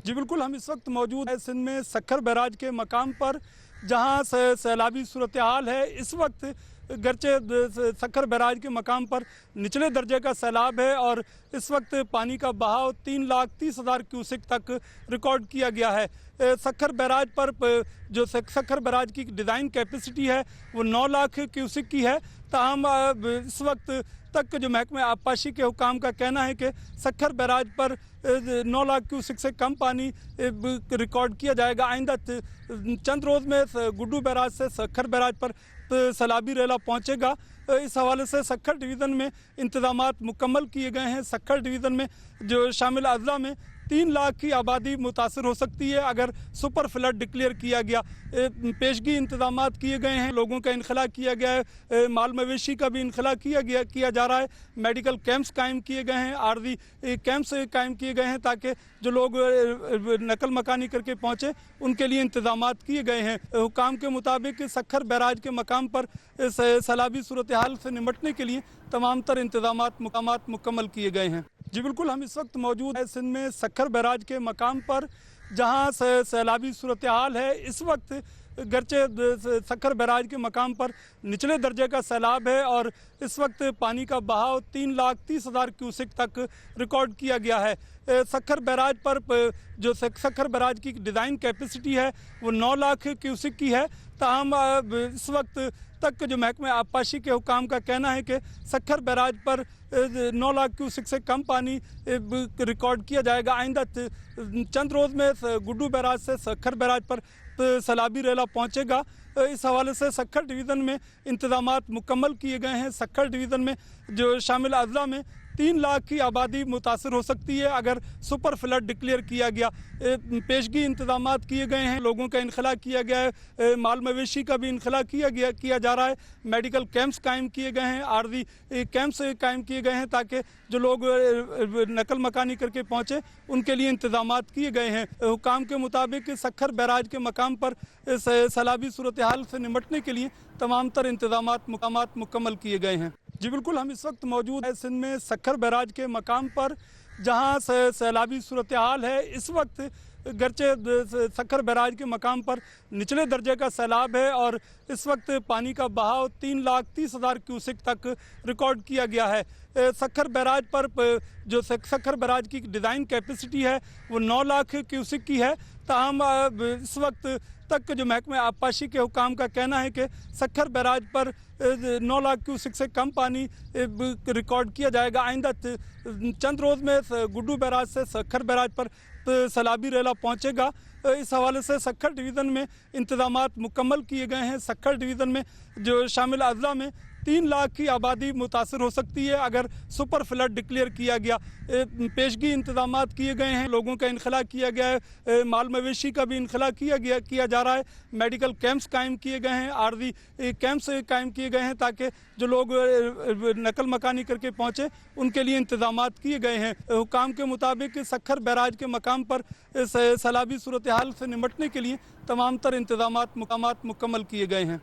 जी बिल्कुल, हम इस वक्त मौजूद हैं सिंध में सक्खर बैराज के मकाम पर, जहां सैलाबी सूरत हाल है। इस वक्त गरचे सक्खर बैराज के मकाम पर निचले दर्जे का सैलाब है और इस वक्त पानी का बहाव 3,30,000 क्यूसेक तक रिकॉर्ड किया गया है। सक्खर बैराज पर जो सक्खर बैराज की डिज़ाइन कैपेसिटी है वो 9 लाख क्यूसेक की है। ताहम इस वक्त तक जो महकमे आबपाशी के हुकाम का कहना है कि सक्खर बैराज पर 9 लाख क्यूसेक से कम पानी रिकॉर्ड किया जाएगा। आइंदा चंद रोज़ में गुड्डू बैराज से सक्खर बैराज पर सैलाबी रेला पहुंचेगा। इस हवाले से सक्खर डिवीज़न में इंतजामात मुकम्मल किए गए हैं। सक्खर डिवीज़न में जो शामिल अजला में 3 लाख की आबादी मुतासर हो सकती है अगर सुपर फ्लड डिक्लेयर किया गया। पेशगी इंतजामात किए गए हैं, लोगों का इनखला किया गया है, माल मवेशी का भी इनखला किया जा रहा है। मेडिकल कैंप्स कायम किए गए हैं, आर्जी कैंप्स कायम किए गए हैं ताकि जो लोग नकल मकानी करके पहुँचे उनके लिए इंतजामात किए गए हैं। हुकाम के मुताबिक सक्खर बैराज के मकाम पर सैलाबी सूरत हाल से निमटने के लिए तमाम तर इंतजामात मुकम्मल किए गए हैं। जी बिल्कुल, हम इस वक्त मौजूद हैं सिंध में सक्खर बैराज के मकाम पर, जहां सैलाबी सूरत हाल है। इस वक्त गरचे सक्खर बैराज के मकाम पर निचले दर्जे का सैलाब है और इस वक्त पानी का बहाव 3,30,000 क्यूसेक तक रिकॉर्ड किया गया है। सक्खर बैराज पर जो सक्खर बैराज की डिज़ाइन कैपेसिटी है वो 9 लाख क्यूसेक की है। ताहम इस वक्त तक जो महकमे आबपाशी के हुकाम का कहना है कि सक्खर बैराज पर 9 लाख क्यूसेक से कम पानी रिकॉर्ड किया जाएगा। आइंदा चंद रोज़ में गुड्डू बैराज से सक्खर बैराज पर सैलाबी रेला पहुंचेगा। इस हवाले से सक्खर डिवीज़न में इंतजामात मुकम्मल किए गए हैं। सक्खर डिवीज़न में जो शामिल अजला में 3 लाख की आबादी मुतासर हो सकती है अगर सुपर फ्लड डिक्लेयर किया गया। पेशगी इंतजामात किए गए हैं, लोगों का इनखला किया गया है, माल मवेशी का भी इनखला किया जा रहा है। मेडिकल कैंप्स कायम किए गए हैं, आर्जी कैंप्स कायम किए गए हैं ताकि जो लोग नकल मकानी करके पहुँचे उनके लिए इंतजामात किए गए हैं। हुकाम के मुताबिक सक्खर बैराज के मकाम पर सैलाबी सूरत हाल से निमटने के लिए तमाम तर इंतजामात मुकम्मल किए गए हैं। जी बिल्कुल, हम इस वक्त मौजूद हैं सिंध में सक्खर बैराज के मकाम पर, जहां सैलाबी सूरत हाल है। इस वक्त गरचे सक्खर बैराज के मकाम पर निचले दर्जे का सैलाब है और इस वक्त पानी का बहाव 3,30,000 क्यूसेक तक रिकॉर्ड किया गया है। सक्खर बैराज पर जो सक्खर बैराज की डिज़ाइन कैपेसिटी है वो 9 लाख क्यूसेक की है। ताहम इस वक्त तक जो महकमे आबपाशी के हुकाम का कहना है कि सक्खर बैराज पर 9 लाख क्यूसेक से कम पानी रिकॉर्ड किया जाएगा। आइंदा चंद रोज़ में गुड्डू बैराज से सक्खर बैराज पर सैलाबी रेला पहुंचेगा। इस हवाले से सक्खर डिवीज़न में इंतजामात मुकम्मल किए गए हैं। सक्खर डिवीज़न में जो शामिल अजला में 3 लाख की आबादी मुतासर हो सकती है अगर सुपर फ्लड डिक्लेयर किया गया। पेशगी इंतजामात किए गए हैं, लोगों का इनखला किया गया है, माल मवेशी का भी इनखला किया जा रहा है। मेडिकल कैंप्स कायम किए गए हैं, आर्जी कैंप्स कायम किए गए हैं ताकि जो लोग नकल मकानी करके पहुँचे उनके लिए इंतजामात किए गए हैं। हुकाम के मुताबिक सक्खर बैराज के मकाम पर सैलाबी सूरत हाल से निमटने के लिए तमाम तर इंतजामात मुकम्मल किए गए हैं।